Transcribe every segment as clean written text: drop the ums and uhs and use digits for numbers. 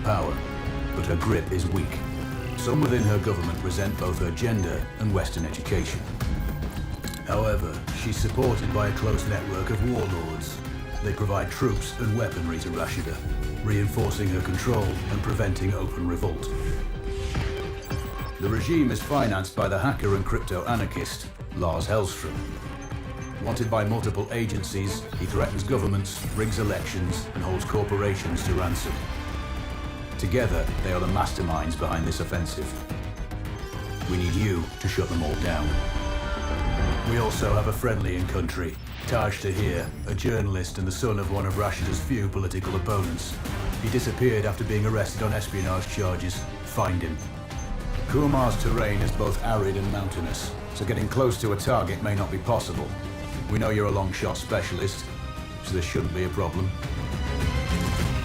power, but her grip is weak. Some within her government resent both her gender and Western education. However, she's supported by a close network of warlords. They provide troops and weaponry to Rashida, reinforcing her control and preventing open revolt. The regime is financed by the hacker and crypto-anarchist, Lars Hellstrom. Wanted by multiple agencies, he threatens governments, rigs elections, and holds corporations to ransom. Together, they are the masterminds behind this offensive. We need you to shut them all down. We also have a friendly in country, Taj Tahir, a journalist and the son of one of Rashida's few political opponents. He disappeared after being arrested on espionage charges. Find him. Kumar's terrain is both arid and mountainous, so getting close to a target may not be possible. We know you're a long shot specialist, so this shouldn't be a problem.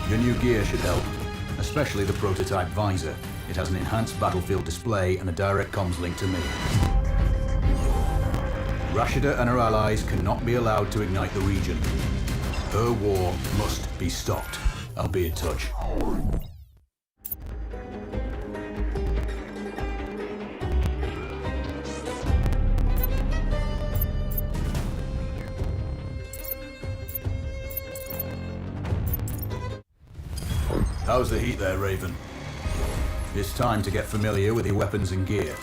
Your new gear should help, especially the prototype visor. It has an enhanced battlefield display and a direct comms link to me. Rashida and her allies cannot be allowed to ignite the region. Her war must be stopped. I'll be in touch. How's the heat there, Raven? It's time to get familiar with your weapons and gear.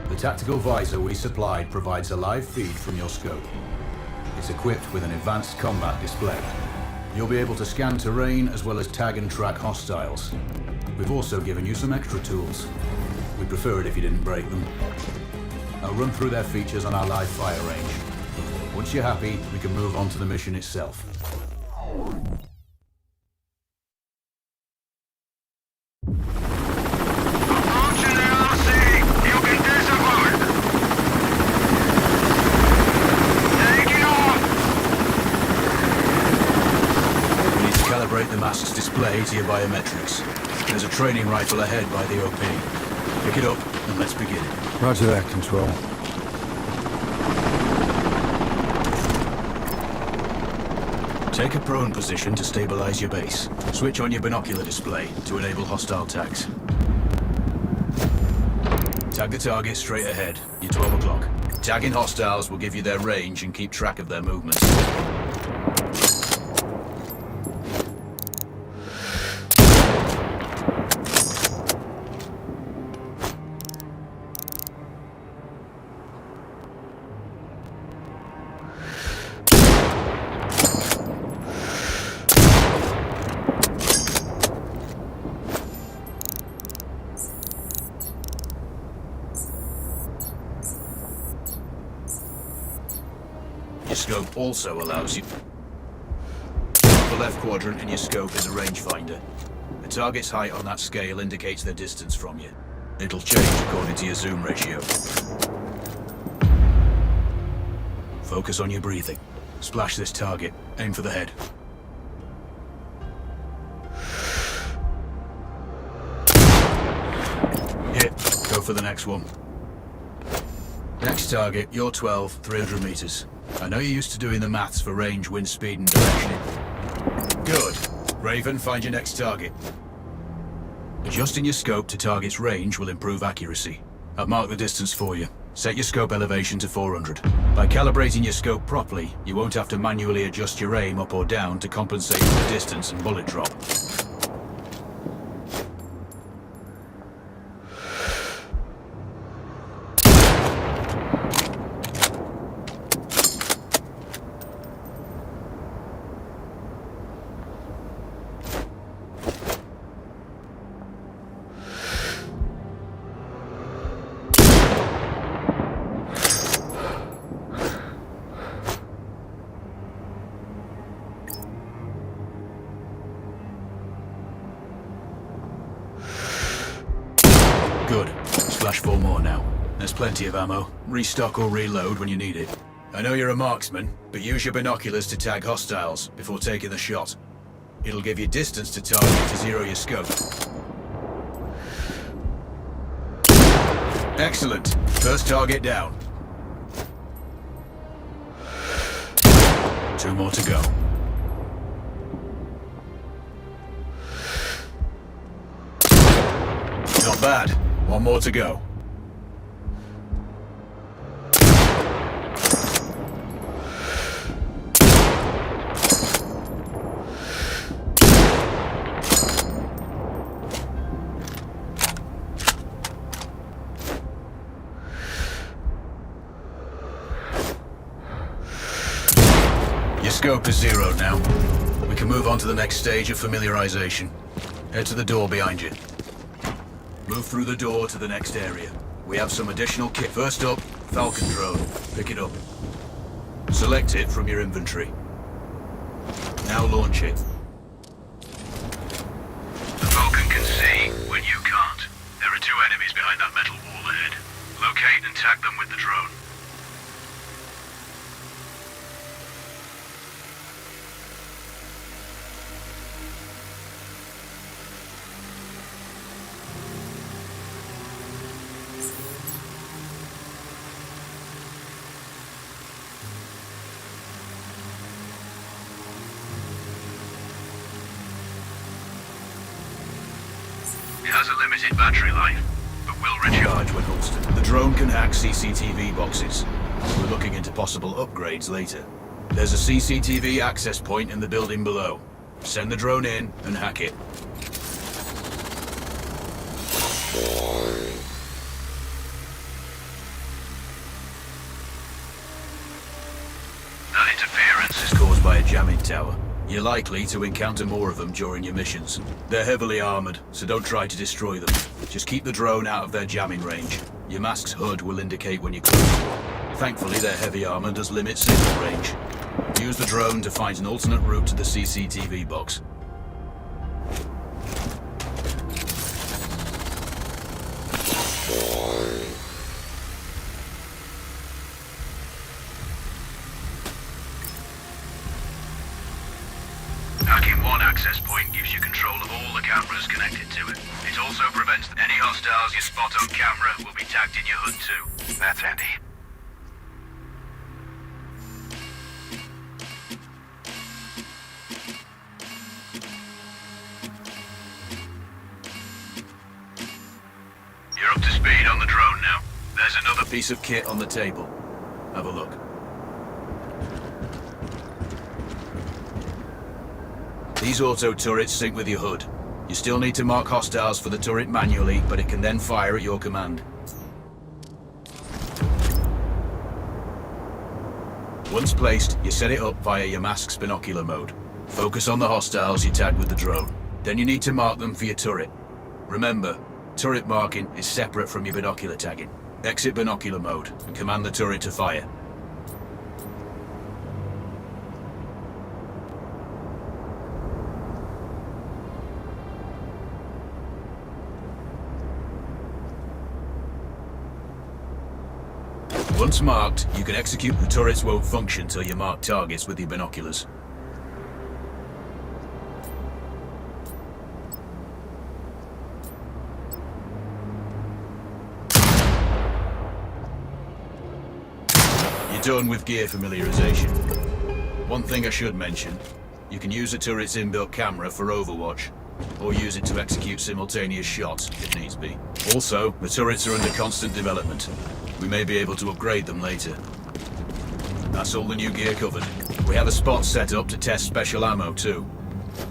The tactical visor we supplied provides a live feed from your scope. It's equipped with an advanced combat display. You'll be able to scan terrain as well as tag and track hostiles. We've also given you some extra tools. We'd prefer it if you didn't break them. I'll run through their features on our live fire range. Once you're happy, we can move on to the mission itself. The mask's display to your biometrics. There's a training rifle ahead by the OP. Pick it up and let's begin. Roger that, Control. Take a prone position to stabilize your base. Switch on your binocular display to enable hostile tags. Tag the target straight ahead. You're 12 o'clock. Tagging hostiles will give you their range and keep track of their movements. Your scope also allows you... The left quadrant in your scope is a rangefinder. The target's height on that scale indicates their distance from you. It'll change according to your zoom ratio. Focus on your breathing. Splash this target. Aim for the head. Hit. Go for the next one. Next target, you're 12, 300 meters. I know you're used to doing the maths for range, wind speed, and direction. Good. Raven, find your next target. Adjusting your scope to target's range will improve accuracy. I've marked the distance for you. Set your scope elevation to 400. By calibrating your scope properly, you won't have to manually adjust your aim up or down to compensate for the distance and bullet drop. Good. Splash 4 more now. There's plenty of ammo. Restock or reload when you need it. I know you're a marksman, but use your binoculars to tag hostiles before taking the shot. It'll give you distance to target to zero your scope. Excellent. First target down. 2 more to go. Not bad. One more to go. Your scope is zeroed now. We can move on to the next stage of familiarization. Head to the door behind you. Move through the door to the next area. We have some additional kit. First up, Falcon drone. Pick it up. Select it from your inventory. Now launch it. The Falcon can see when you can't. There are two enemies behind that metal wall ahead. Locate and tag them with the drone. It has a limited battery life, but will recharge when holstered. The drone can hack CCTV boxes. We're looking into possible upgrades later. There's a CCTV access point in the building below. Send the drone in and hack it. That interference is Caused by a jamming tower. You're likely to encounter more of them during your missions. They're heavily armored, so don't try to destroy them. Just keep the drone out of their jamming range. Your mask's HUD will indicate when you're close. Thankfully, their heavy armor does limit signal range. Use the drone to find an alternate route to the CCTV box. Hacking one access point gives you control of all the cameras connected to it. It also prevents any hostiles you spot on camera will be tagged in your HUD too. That's handy. You're up to speed on the drone now. There's another Piece of kit on the table. Have a look. These auto turrets sync with your HUD. You still need to mark hostiles for the turret manually, but it can then fire at your command. Once placed, you set it up via your mask's binocular mode. Focus on the hostiles you tag with the drone. Then you need to mark them for your turret. Remember, turret marking is separate from your binocular tagging. Exit binocular mode and command the turret to fire. Once marked, you can execute. The turrets won't function till you mark targets with your binoculars. You're done with gear familiarization. One thing I should mention, you can use the turret's inbuilt camera for overwatch, or use it to execute simultaneous shots if needs be. Also, the turrets are under constant development. We may be able to upgrade them later. That's all the new gear covered. We have a spot set up to test special ammo too.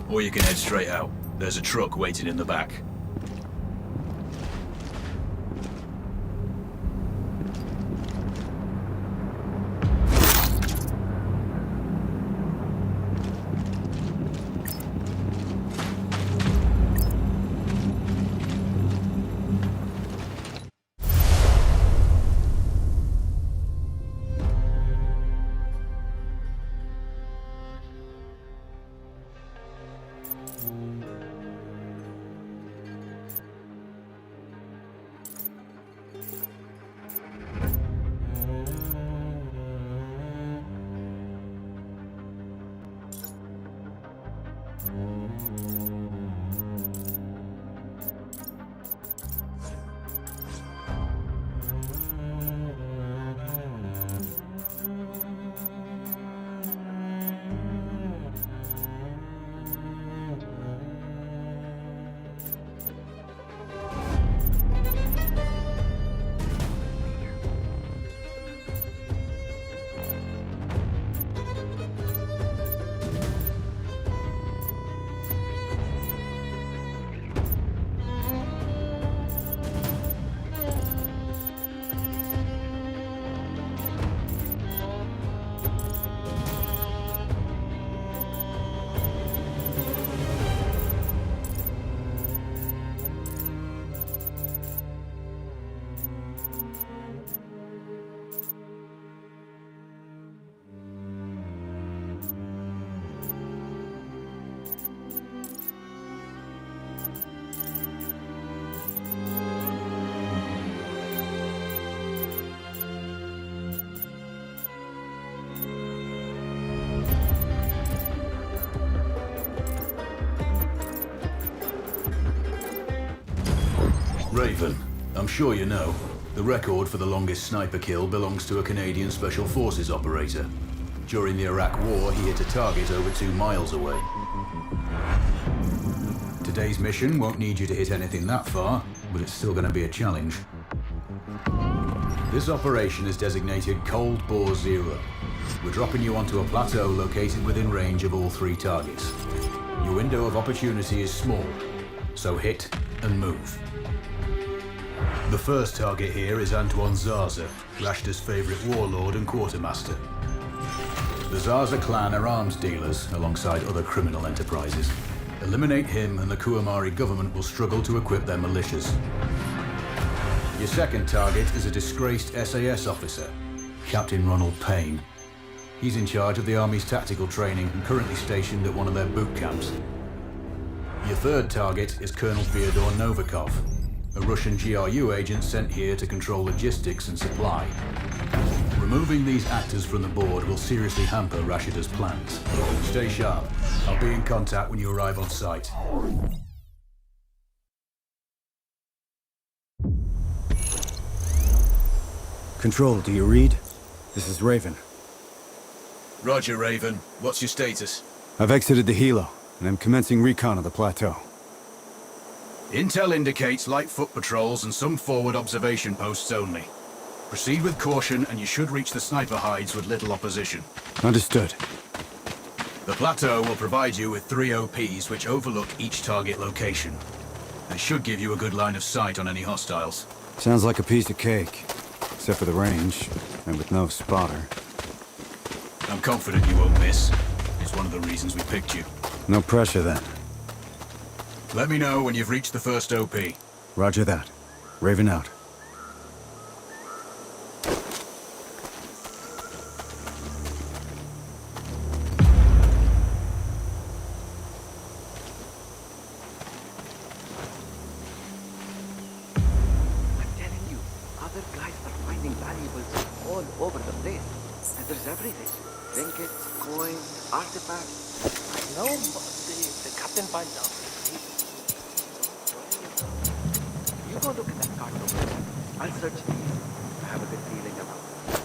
Or you can head straight out. There's a truck waiting in the back. Raven, I'm sure you know, the record for the longest sniper kill belongs to a Canadian Special Forces operator. During the Iraq War, he hit a target over 2 miles away. Today's mission won't need you to hit anything that far, but it's still going to be a challenge. This operation is designated Cold Bore Zero. We're dropping you onto a plateau located within range of all 3 targets. Your window of opportunity is small, so hit and move. The first target here is Antoine Zaza, Rashta's favorite warlord and quartermaster. The Zaza clan are arms dealers alongside other criminal enterprises. Eliminate him and the Kuamari government will struggle to equip their militias. Your second target is a disgraced SAS officer, Captain Ronald Payne. He's in charge of the Army's tactical training and currently stationed at one of their boot camps. Your third target is Colonel Fyodor Novikov, a Russian GRU agent sent here to control logistics and supply. Removing these actors from the board will seriously hamper Rashida's plans. Stay sharp. I'll be in contact when you arrive on site. Control, do you read? This is Raven. Roger, Raven. What's your status? I've exited the helo, and I'm commencing recon of the plateau. Intel indicates light foot patrols and some forward observation posts only. Proceed with caution and you should reach the sniper hides with little opposition. Understood. The plateau will provide you with 3 OPs which overlook each target location. They should give you a good line of sight on any hostiles. Sounds like a piece of cake. Except for the range, and with no spotter. I'm confident you won't miss. It's one of the reasons we picked you. No pressure then. Let me know when you've reached the first OP. Roger that. Raven out. I'm telling you, other guys are finding valuables all over the place. And there's everything. Trinkets, coins, artifacts. No, the captain finds out. You go look at that card over there. I'll search these. I have a good feeling about it.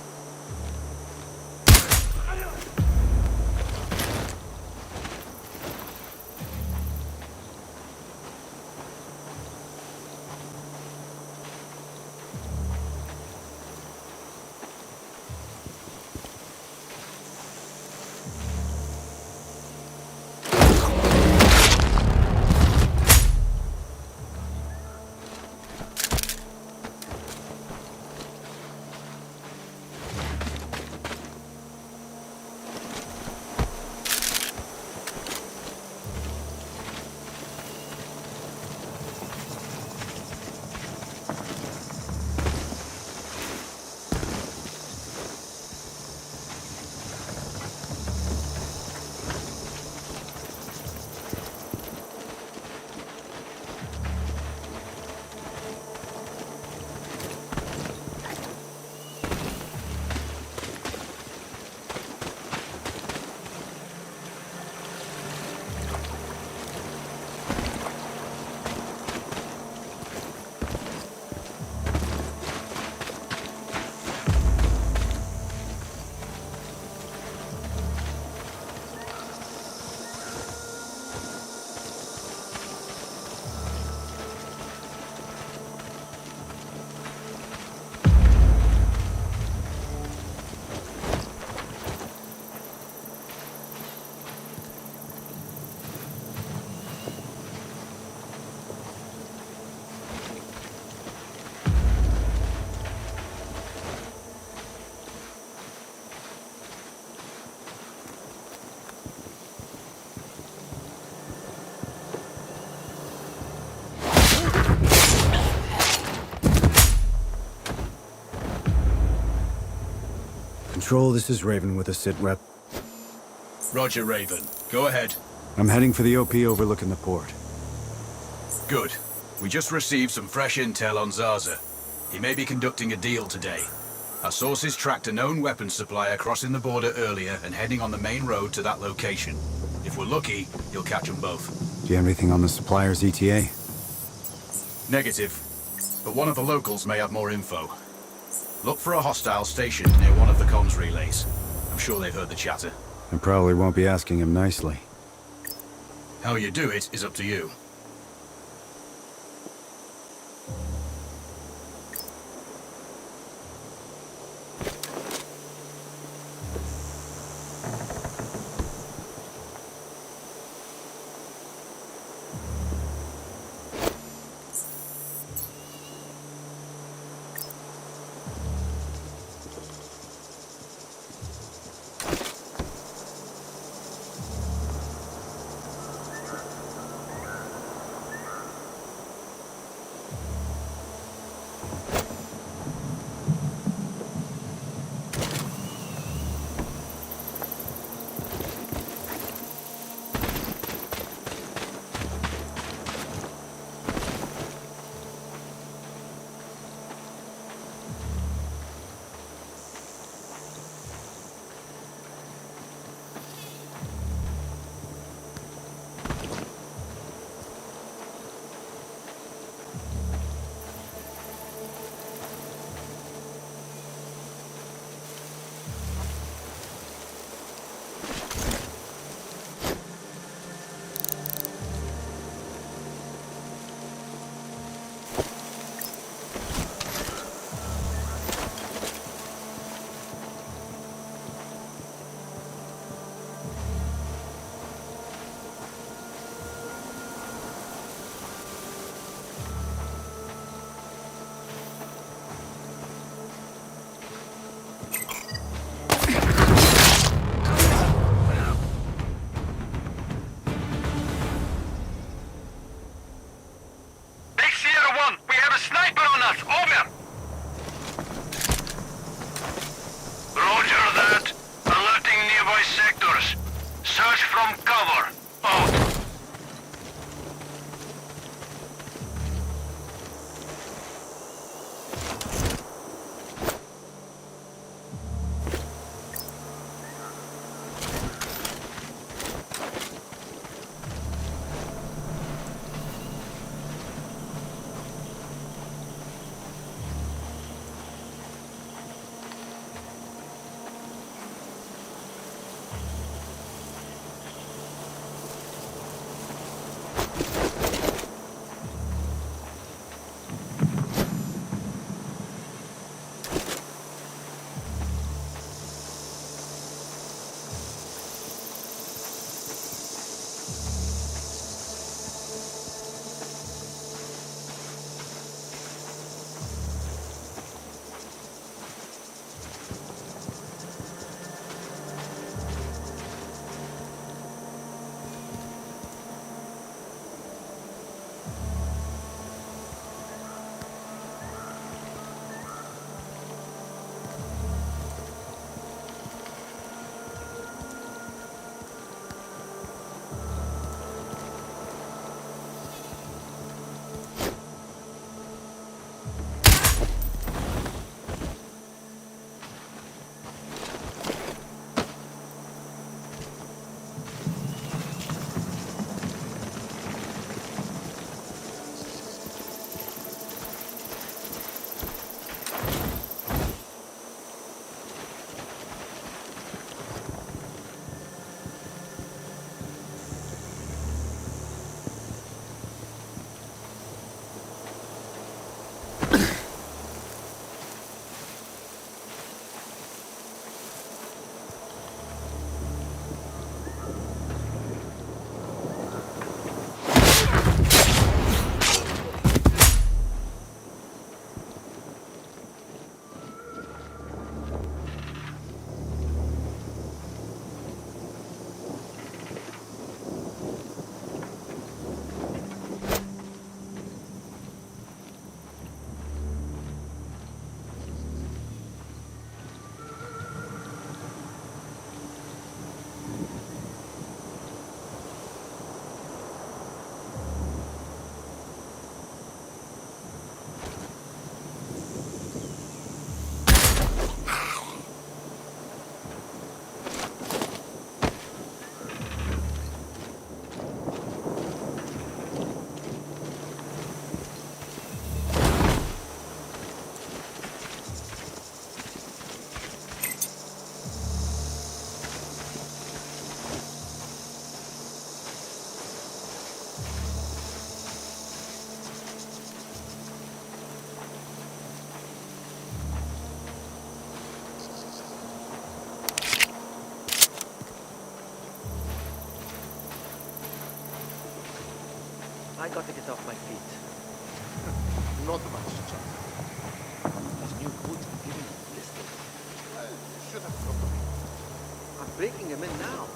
Control, this is Raven with a sit rep. Roger, Raven. Go ahead. I'm heading for the OP overlooking the port. Good. We just received some fresh intel on Zaza. He may be conducting a deal today. Our sources tracked a known weapons supplier crossing the border earlier and heading on the main road to that location. If we're lucky, you'll catch them both. Do you have anything on the supplier's ETA? Negative. but one of the locals may have more info. Look for a hostile stationed near one of the comms relays. I'm sure they've heard the chatter. I probably won't be asking him nicely. How you do it is up to you. I got to get off my feet. Not much chance. These new boots are giving me blisters. You should have come to me. I'm breaking them in now.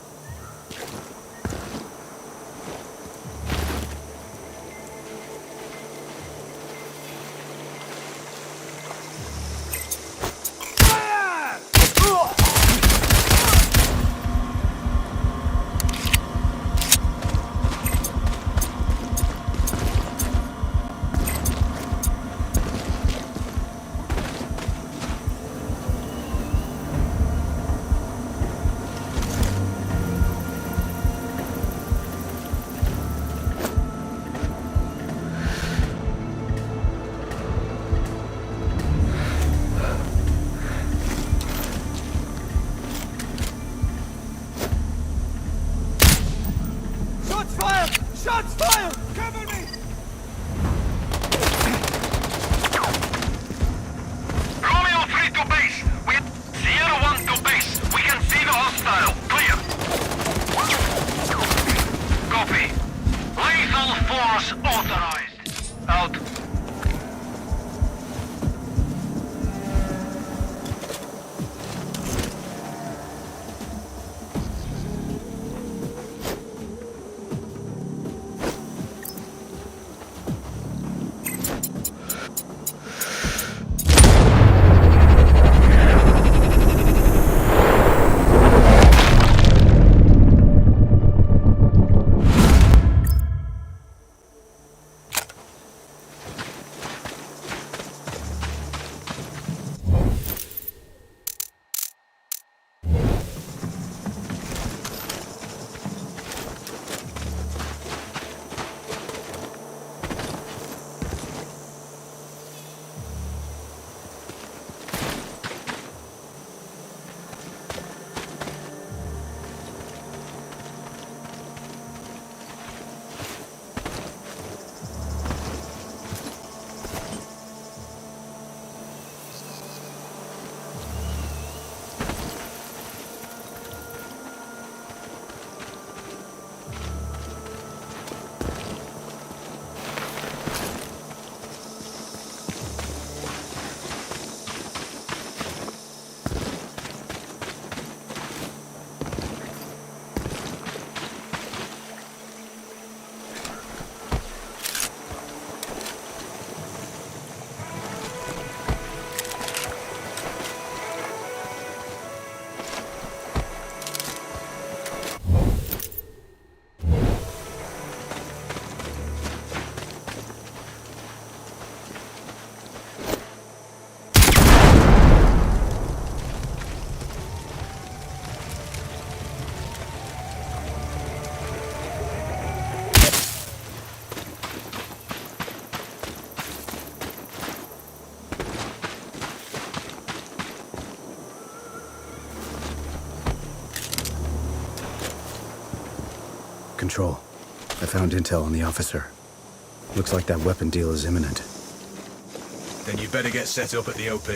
Romeo 3 to base. Sierra 1 to base. We can see the hostile. Clear. Copy. Lethal force authorized. Out. Control. I found intel on the officer. Looks like that weapon deal is imminent. Then you better get set up at the OP.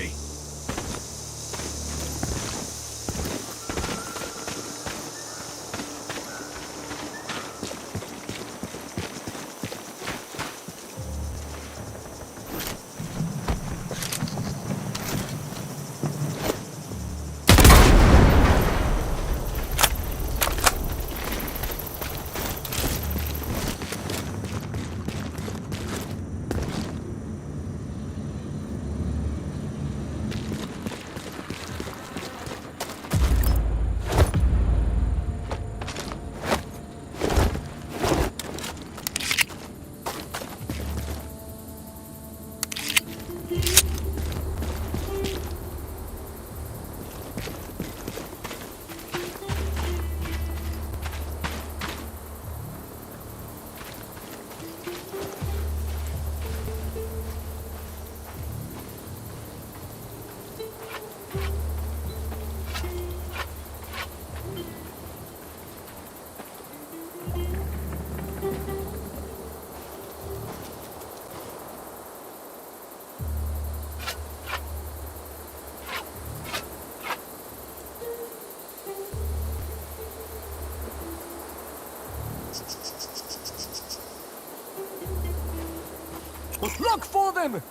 Look for them!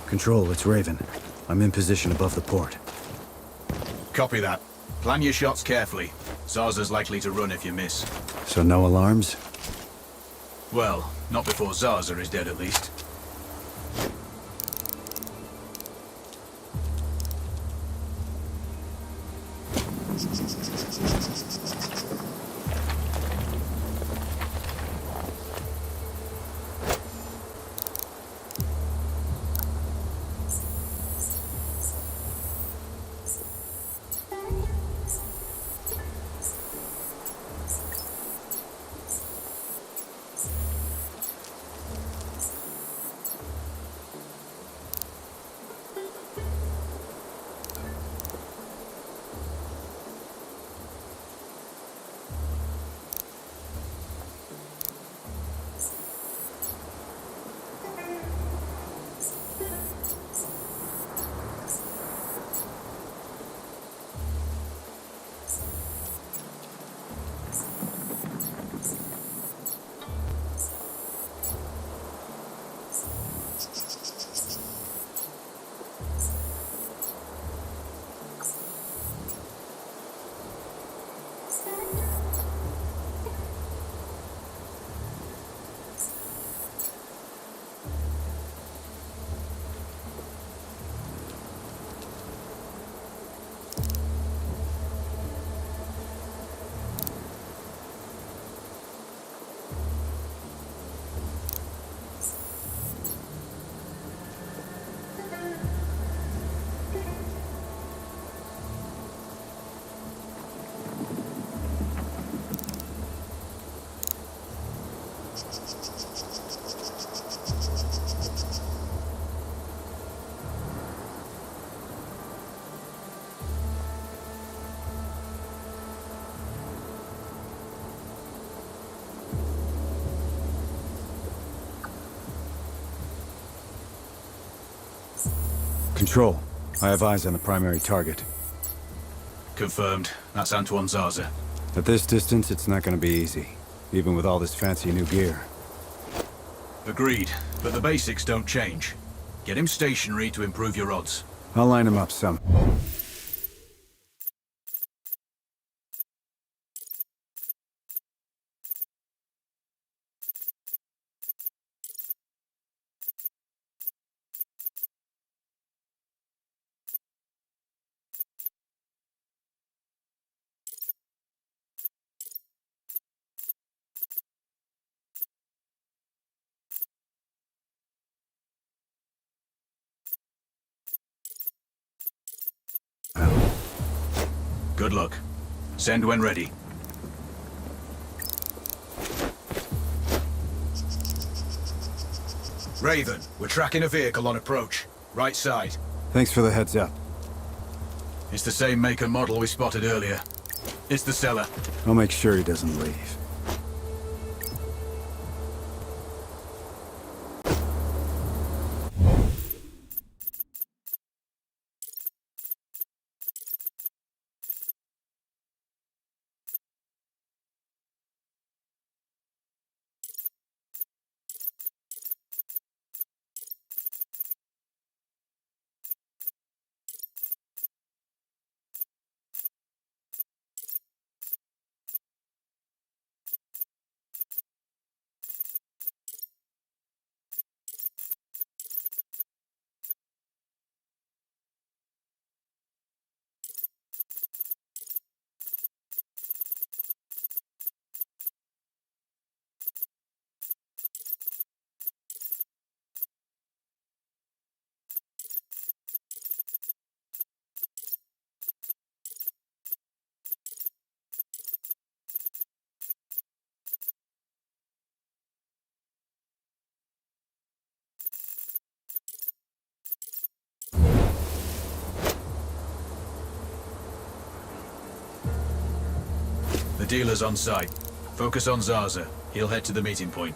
Control, it's Raven. I'm in position above the port. Copy that. Plan your shots carefully. Zarza's likely to run if you miss. So no alarms? Well, not before Zarza is dead at least. Control, I have eyes on the primary target. Confirmed. That's Antoine Zarza. At this distance, it's not gonna be easy, even with all this fancy new gear. Agreed, but the basics don't change. Get him stationary to improve your odds. I'll line him up some. Good luck. Send when ready. Raven, we're tracking a vehicle on approach. Right side. Thanks for the heads up. It's the same make and model we spotted earlier. It's the seller. I'll make sure he doesn't leave. The dealer's on site. Focus on Zarza. He'll head to the meeting point.